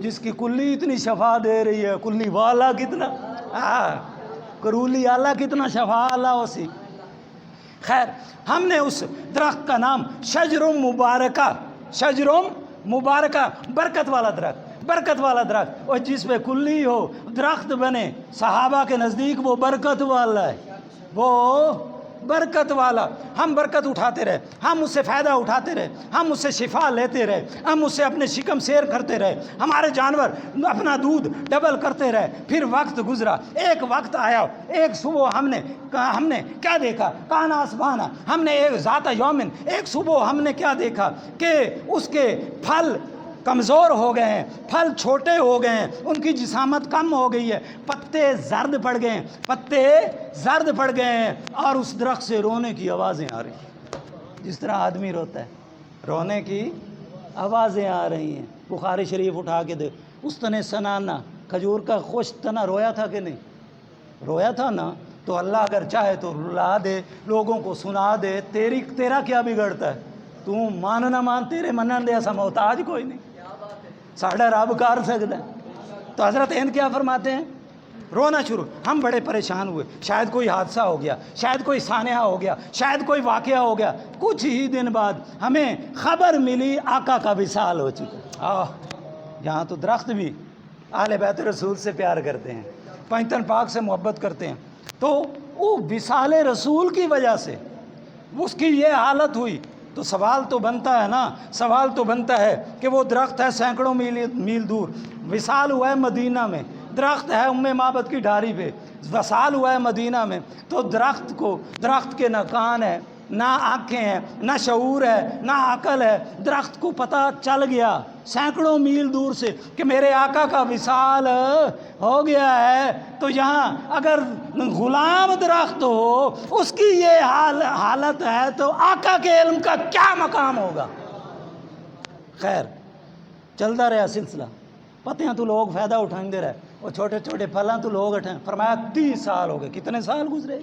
جس کی کلی اتنی شفا دے رہی ہے، کلی والا کتنا کرولی آلہ کتنا شفا اللہ اسی. خیر، ہم نے اس درخت کا نام شجرم مبارکہ، شجرم مبارکہ، برکت والا درخت، برکت والا درخت، اور جس پہ کلی ہو درخت بنے. صحابہ کے نزدیک وہ برکت والا ہے، وہ برکت والا. ہم برکت اٹھاتے رہے، ہم اس سے فائدہ اٹھاتے رہے، ہم اس سے شفا لیتے رہے، ہم اس سے اپنے شکم سیر کرتے رہے، ہمارے جانور اپنا دودھ ڈبل کرتے رہے. پھر وقت گزرا، ایک وقت آیا، ایک صبح ہم نے کیا دیکھا؟ کانا اسبانا، ہم نے ایک ذات یومن، ایک صبح ہم نے کیا دیکھا کہ اس کے پھل کمزور ہو گئے ہیں، پھل چھوٹے ہو گئے ہیں، ان کی جسامت کم ہو گئی ہے، پتے زرد پڑ گئے ہیں، پتے زرد پڑ گئے ہیں، اور اس درخت سے رونے کی آوازیں آ رہی ہیں. جس طرح آدمی روتا ہے، رونے کی آوازیں آ رہی ہیں. بخاری شریف اٹھا کے دے، اس تنے سنانا، کھجور کا خوش تنا رویا تھا کہ نہیں؟ رویا تھا نا. تو اللہ اگر چاہے تو رلا دے، لوگوں کو سنا دے. تیرا کیا بگڑتا ہے؟ تو مان نہ مان، تیرے منن دے ایسا محتاج کوئی نہیں، ساڑھا رب کر سکتا ہے. تو حضرت ہند کیا فرماتے ہیں؟ رونا شروع. ہم بڑے پریشان ہوئے، شاید کوئی حادثہ ہو گیا، شاید کوئی سانحہ ہو گیا، شاید کوئی واقعہ ہو گیا. کچھ ہی دن بعد ہمیں خبر ملی آقا کا وصال ہو چکا. یہاں تو درخت بھی اہل بیت رسول سے پیار کرتے ہیں، پنجتن پاک سے محبت کرتے ہیں. تو وہ وصال رسول کی وجہ سے اس کی یہ حالت ہوئی. تو سوال تو بنتا ہے نا، سوال تو بنتا ہے کہ وہ درخت ہے سینکڑوں میل دور، وصال ہوا ہے مدینہ میں، درخت ہے ام معبد کی ڈھاری پہ، وصال ہوا ہے مدینہ میں. تو درخت کے نہ کان ہے، نہ آنکھیں ہیں، نہ شعور ہے، نہ عقل ہے. درخت کو پتہ چل گیا سینکڑوں میل دور سے کہ میرے آقا کا وصال ہو گیا ہے. تو یہاں اگر غلام درخت ہو، اس کی یہ حالت ہے، تو آقا کے علم کا کیا مقام ہوگا؟ خیر، چلتا رہا سلسلہ. پتیاں تو لوگ فائدہ اٹھائیں رہے، اور چھوٹے چھوٹے پھلاں تو لوگ اٹھائیں. فرمایا 30 سال ہو گئے. کتنے سال گزرے؟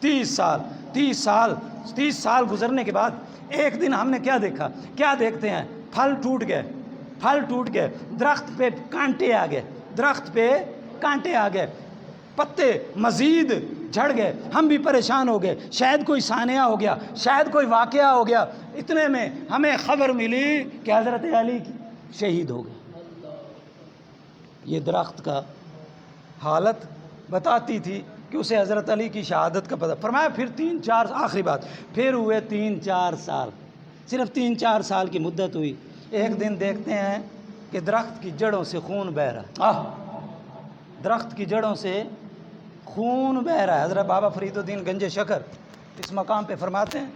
30 سال گزرنے کے بعد ایک دن ہم نے کیا دیکھا؟ کیا دیکھتے ہیں؟ پھل ٹوٹ گئے، درخت پہ کانٹے آ گئے، درخت پہ کانٹے آ گئے، پتے مزید جھڑ گئے. ہم بھی پریشان ہو گئے، شاید کوئی سانحہ ہو گیا، شاید کوئی واقعہ ہو گیا. اتنے میں ہمیں خبر ملی کہ حضرت علی شہید ہو گئے. یہ درخت کا حالت بتاتی تھی کہ اسے حضرت علی کی شہادت کا پتہ. فرمایا پھر 3-4 آخری بات، پھر ہوئے 3-4 سال، صرف 3-4 سال کی مدت ہوئی. ایک دن دیکھتے ہیں کہ درخت کی جڑوں سے خون بہہ رہا ہے. درخت کی جڑوں سے خون بہہ رہا ہے. حضرت بابا فرید الدین گنج شکر اس مقام پہ فرماتے ہیں،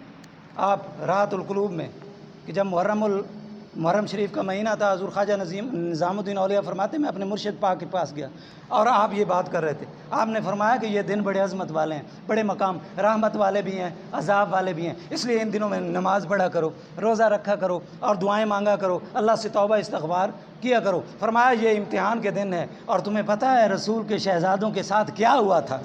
آپ راحت القلوب میں، کہ جب محرم شریف کا مہینہ تھا، حضور خواجہ نظام الدین اولیاء فرماتے ہیں میں اپنے مرشد پاک کے پاس گیا اور آپ یہ بات کر رہے تھے. آپ نے فرمایا کہ یہ دن بڑے عظمت والے ہیں، بڑے مقام، رحمت والے بھی ہیں، عذاب والے بھی ہیں، اس لیے ان دنوں میں نماز پڑھا کرو، روزہ رکھا کرو، اور دعائیں مانگا کرو، اللہ سے توبہ استغفار کیا کرو. فرمایا یہ امتحان کے دن ہے. اور تمہیں پتہ ہے رسول کے شہزادوں کے ساتھ کیا ہوا تھا؟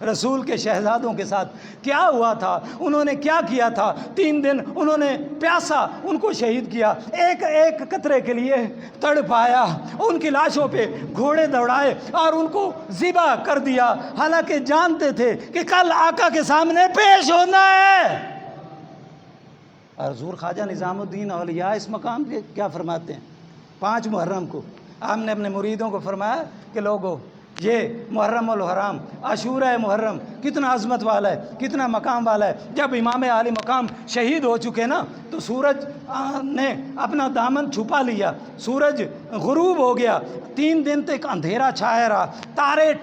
رسول کے شہزادوں کے ساتھ کیا ہوا تھا؟ انہوں نے کیا کیا تھا؟ 3 دن انہوں نے پیاسا ان کو شہید کیا، ایک ایک قطرے کے لیے تڑپایا، ان کی لاشوں پہ گھوڑے دوڑائے اور ان کو ذبح کر دیا، حالانکہ جانتے تھے کہ کل آقا کے سامنے پیش ہونا ہے. اور حضور خواجہ نظام الدین اولیاء اس مقام پہ کیا فرماتے ہیں؟ 5 محرم کو آپ نے اپنے مریدوں کو فرمایا کہ لوگوں، یہ محرم الحرام، عاشورہ محرم کتنا عظمت والا ہے، کتنا مقام والا ہے. جب امام عالی مقام شہید ہو چکے نا، تو سورج نے اپنا دامن چھپا لیا، سورج غروب ہو گیا، 3 دن تک اندھیرا چھایا رہا، تارے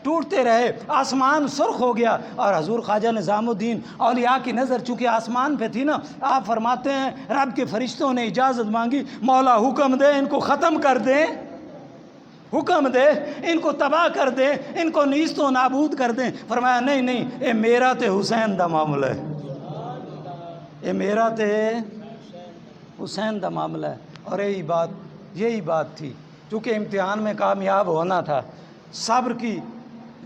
ٹوٹتے رہے، آسمان سرخ ہو گیا. اور حضور خواجہ نظام الدین اولیاء کی نظر چونکہ آسمان پہ تھی نا، آپ فرماتے ہیں رب کے فرشتوں نے اجازت مانگی، مولا حکم دے ان کو ختم کر دیں، حکم دے ان کو تباہ کر دیں، ان کو نیست و نابود کر دیں. فرمایا نہیں، اے میرا تے حسین دا معاملہ ہے، اے میرا تے حسین دا معاملہ ہے. اور یہی بات تھی، چونکہ امتحان میں کامیاب ہونا تھا، صبر کی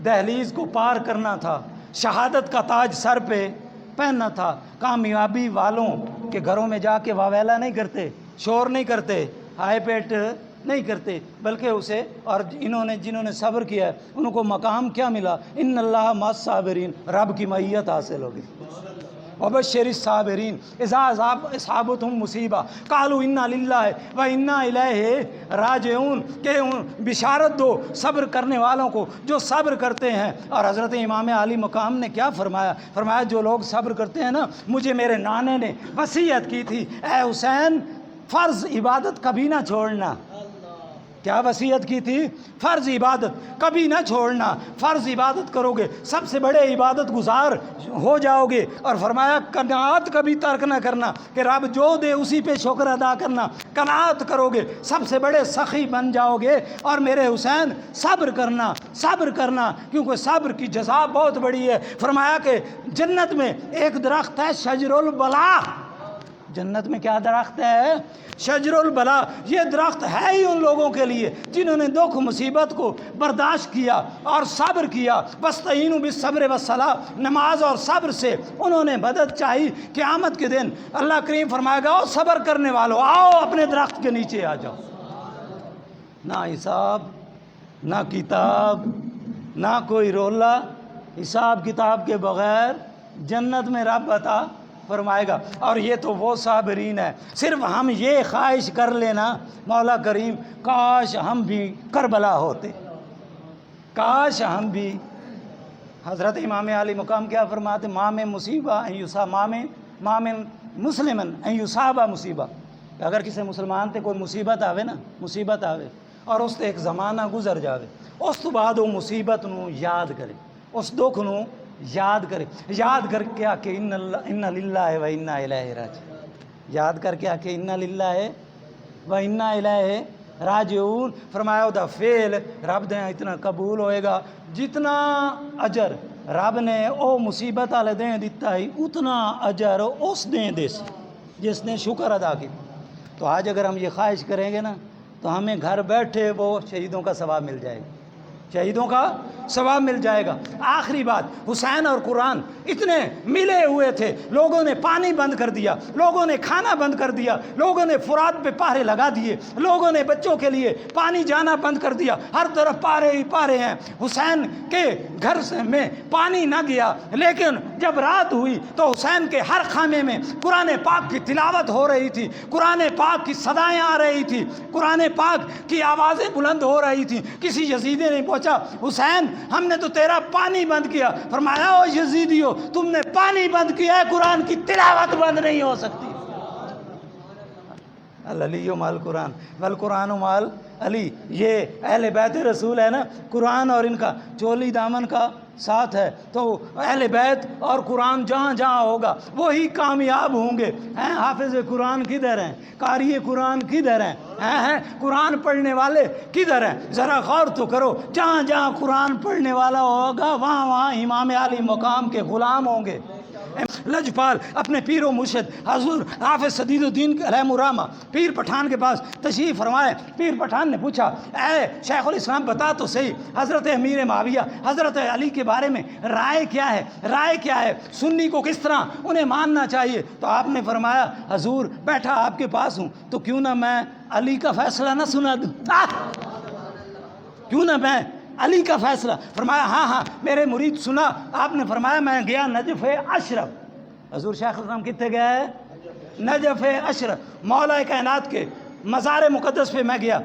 دہلیز کو پار کرنا تھا، شہادت کا تاج سر پہ پہننا تھا. کامیابی والوں کے گھروں میں جا کے واویلا نہیں کرتے، شور نہیں کرتے، ہائے پیٹ نہیں کرتے، بلکہ اسے، اور جنہوں نے صبر کیا ہے ان کو مقام کیا ملا؟ ان اللہ مع الصابرین، رب کی معیت حاصل ہوگی۔ وبشر الصابرین اذا اصابتهم مصیبہ قالوا انا للہ و انا الیہ راجعون، کہ بشارت دو صبر کرنے والوں کو جو صبر کرتے ہیں۔ اور حضرت امام علی مقام نے کیا فرمایا؟ فرمایا جو لوگ صبر کرتے ہیں نا، مجھے میرے نانے نے وصیت کی تھی، اے حسین فرض عبادت کبھی نہ چھوڑنا۔ کیا وصیت کی تھی؟ فرض عبادت کبھی نہ چھوڑنا، فرض عبادت کرو گے سب سے بڑے عبادت گزار ہو جاؤ گے۔ اور فرمایا قناعت کبھی ترک نہ کرنا، کہ رب جو دے اسی پہ شکر ادا کرنا، قناعت کرو گے سب سے بڑے سخی بن جاؤ گے۔ اور میرے حسین صبر کرنا، صبر کرنا، کیونکہ صبر کی جزا بہت بڑی ہے۔ فرمایا کہ جنت میں ایک درخت ہے شجر البلا، جنت میں کیا درخت ہے؟ شجر البلا۔ یہ درخت ہے ہی ان لوگوں کے لیے جنہوں نے دکھ مصیبت کو برداشت کیا اور صبر کیا۔ وَاسْتَعِینُوا بِالصَّبْرِ وَالصَّلَاةِ، نماز اور صبر سے انہوں نے مدد چاہی۔ قیامت کے دن اللہ کریم فرمائے گا، او صبر کرنے والو آؤ اپنے درخت کے نیچے آ جاؤ۔ نہ حساب، نہ کتاب، نہ کوئی رولا، حساب کتاب کے بغیر جنت میں رب عطا فرمائے گا۔ اور یہ تو وہ صابرین ہے۔ صرف ہم یہ خواہش کر لینا مولا کریم، کاش ہم بھی کربلا ہوتے، کاش ہم بھی۔ حضرت امام علی مقام کیا فرماتے؟ مام مصیبہ مام مسلمن ان یصاب مصیبہ، اگر کسی مسلمان تے کوئی مصیبت آوے نا، مصیبت آوے اور اس تے ایک زمانہ گزر جاوے، اس تو بعد وہ مصیبت نو یاد کرے، اس دکھ نو یاد کرے، یاد کر کے آ کے ان للہ و انا الیہ راجعون، یاد کر کے آ کے ان للہ و انا الیہ راجعون۔ فرمایا دا فعل رب دے اتنا قبول ہوئے گا جتنا اجر رب نے او مصیبت والے دیں دیتا ہی، اتنا اجر اس دیں دے سی جس نے شکر ادا کی۔ تو آج اگر ہم یہ خواہش کریں گے نا تو ہمیں گھر بیٹھے وہ شہیدوں کا ثواب مل جائے گا، شہیدوں کا ثواب مل جائے گا۔ آخری بات، حسین اور قرآن اتنے ملے ہوئے تھے، لوگوں نے پانی بند کر دیا، لوگوں نے کھانا بند کر دیا، لوگوں نے فرات پہ پہرے لگا دیے، لوگوں نے بچوں کے لیے پانی جانا بند کر دیا، ہر طرف پارے ہی پارے ہیں۔ حسین کے گھر میں پانی نہ گیا، لیکن جب رات ہوئی تو حسین کے ہر خیمے میں قرآن پاک کی تلاوت ہو رہی تھی، قرآن پاک کی صدائیں آ رہی تھی، قرآن پاک کی آوازیں بلند ہو رہی تھیں۔ کسی یزیدی نے پوچھا، حسین ہم نے تو تیرا پانی بند کیا۔ فرمایا، او یزیدیو تم نے پانی بند کیا ہے، قرآن کی تلاوت بند نہیں ہو سکتی۔ العلی مال قرآن والقرآن مال علی، یہ اہل بیت رسول ہے نا، قرآن اور ان کا چولی دامن کا ساتھ ہے، تو اہل بیت اور قرآن جہاں جہاں ہوگا وہی کامیاب ہوں گے۔ ہیں حافظ قرآن کدھر ہیں؟ قاری قرآن کدھر ہیں؟ قرآن پڑھنے والے کدھر ہیں؟ ذرا غور تو کرو، جہاں جہاں قرآن پڑھنے والا ہوگا وہاں وہاں امام علی مقام کے غلام ہوں گے۔ لجپال اپنے پیر و مرشد حضور حافظ سدید الدین علیہ الرحمہ پیر پٹھان کے پاس تشریف فرمائے۔ پیر پٹھان نے پوچھا، اے شیخ الاسلام بتا تو صحیح، حضرت امیر معاویہ حضرت علی کے بارے میں رائے کیا ہے؟ رائے کیا ہے؟ سنی کو کس طرح انہیں ماننا چاہیے؟ تو آپ نے فرمایا، حضور بیٹھا آپ کے پاس ہوں تو کیوں نہ میں علی کا فیصلہ نہ سنا دوں؟ کیوں نہ میں علی کا فیصلہ؟ فرمایا ہاں ہاں میرے مرید سنا۔ آپ نے فرمایا میں گیا نجف اشرف، حضور شیخ الاسلام کتنے گئے؟ نجف اشرف، مولا کائنات کے مزار مقدس پہ میں گیا،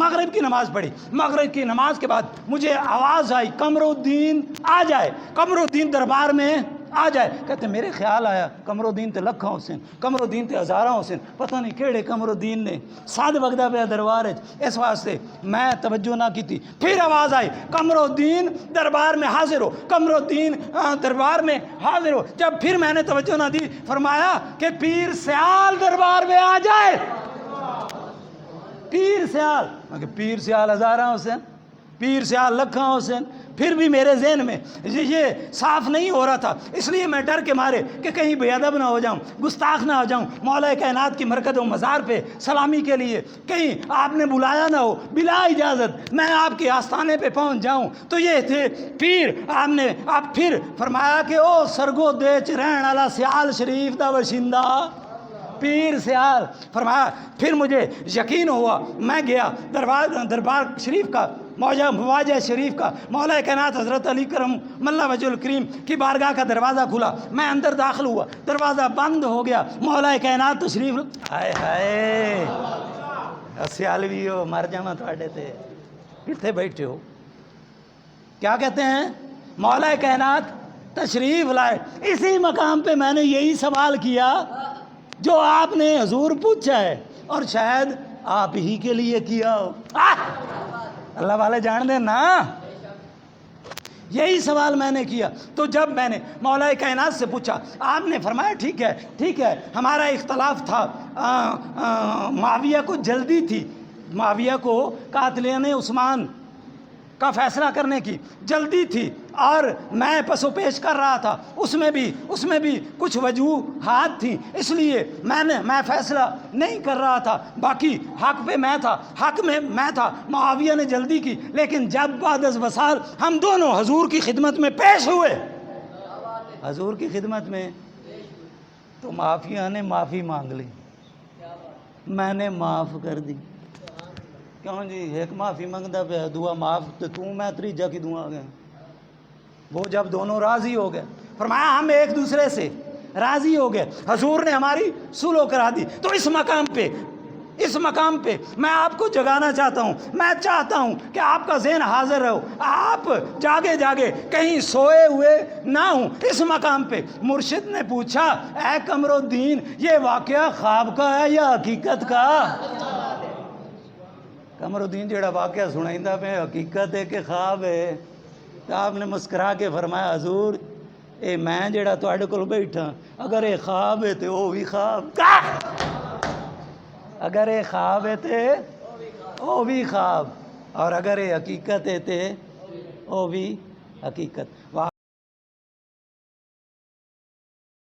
مغرب کی نماز پڑھی، مغرب کی نماز کے بعد مجھے آواز آئی قمر الدین آ جائے، قمر الدین دربار میں آ جائے۔ کہتے میرے خیال آیا قمر الدین تے لکھاں حسین، قمر الدین تے ہزاراں حسین، پتہ نہیں کیڑے قمر الدین نے ساد وگدا پہ دربار ہے، اس واسطے میں توجہ نہ کی تھی۔ پھر آواز آئی قمر الدین دربار میں حاضر ہو، قمر الدین دربار میں حاضر ہو۔ جب پھر میں نے توجہ نہ دی، فرمایا کہ پیر سیال دربار میں آ جائے۔ پیر سیال، میں کہ پیر سیال ہزاراں حسین، پیر سیال لکھاں حسین، پھر بھی میرے ذہن میں یہ صاف نہیں ہو رہا تھا، اس لیے میں ڈر کے مارے کہ کہیں بے ادب نہ ہو جاؤں، گستاخ نہ ہو جاؤں، مولا کائنات کی مرکز و مزار پہ سلامی کے لیے کہیں آپ نے بلایا نہ ہو، بلا اجازت میں آپ کے آستانے پہ پہنچ جاؤں۔ تو یہ تھے پیر۔ آپ پھر فرمایا کہ او سرگو دیچ رہن والا سیال شریف دا باشندہ، پیر سیال. فرمایا پھر مجھے یقین ہوا, میں گیا دربار شریف کا, مواجہ شریف کا, مولا کائنات حضرت علی کرم اللہ وجہ الکریم کی بارگاہ کا دروازہ کھلا, میں اندر داخل ہوا, دروازہ بند ہو گیا, مولا کائنات تشریف. ہائے ہائے سیالوی ہو, مر جاواں تواڈے تے, کتنے بیٹھے ہو. کیا کہتے ہیں, مولا کائنات تشریف لائے. اسی مقام پہ میں نے یہی سوال کیا جو آپ نے حضور پوچھا ہے, اور شاید آپ ہی کے لیے کیا ہو. اللہ والے جان دیں نا, یہی سوال میں نے کیا. تو جب میں نے مولا کائنات سے پوچھا, آپ نے فرمایا ٹھیک ہے ہمارا اختلاف تھا, معاویہ کو جلدی تھی, معاویہ کو قاتلین عثمان کا فیصلہ کرنے کی جلدی تھی, اور میں پس و پیش کر رہا تھا, اس میں بھی کچھ وجوہات تھیں, اس لیے میں فیصلہ نہیں کر رہا تھا. باقی حق پہ میں تھا, معاویہ نے جلدی کی. لیکن جب بعد از وصال ہم دونوں حضور کی خدمت میں پیش ہوئے, حضور کی خدمت میں, تو معافیہ نے معافی مانگ لی, میں نے معاف کر دی. کیوں جی, ایک معافی منگتا پہ دعا معاف, تو میں تریجا کی دعا گیا. وہ جب دونوں راضی ہو گئے, فرمایا ہم ایک دوسرے سے راضی ہو گئے, حضور نے ہماری صلح کرا دی. تو اس مقام پہ میں آپ کو جگانا چاہتا ہوں, میں چاہتا ہوں کہ آپ کا ذہن حاضر رہو, آپ جاگے کہیں سوئے ہوئے نہ ہوں. اس مقام پہ مرشد نے پوچھا, اے قمر الدین, یہ واقعہ خواب کا ہے یا حقیقت کا؟ قمر الدین جیڑا واقعہ سنائندہ پہ حقیقت ہے کہ خواب ہے؟ تو آپ نے مسکرا کے فرمایا, حضور اے میں جیڑا تواڈے کول بیٹھا, اگر اے خواب ہے تے او بھی خواب, اگر اے خواب ہے تے او بھی خواب, اور اگر اے حقیقت ہے تے او بھی حقیقت.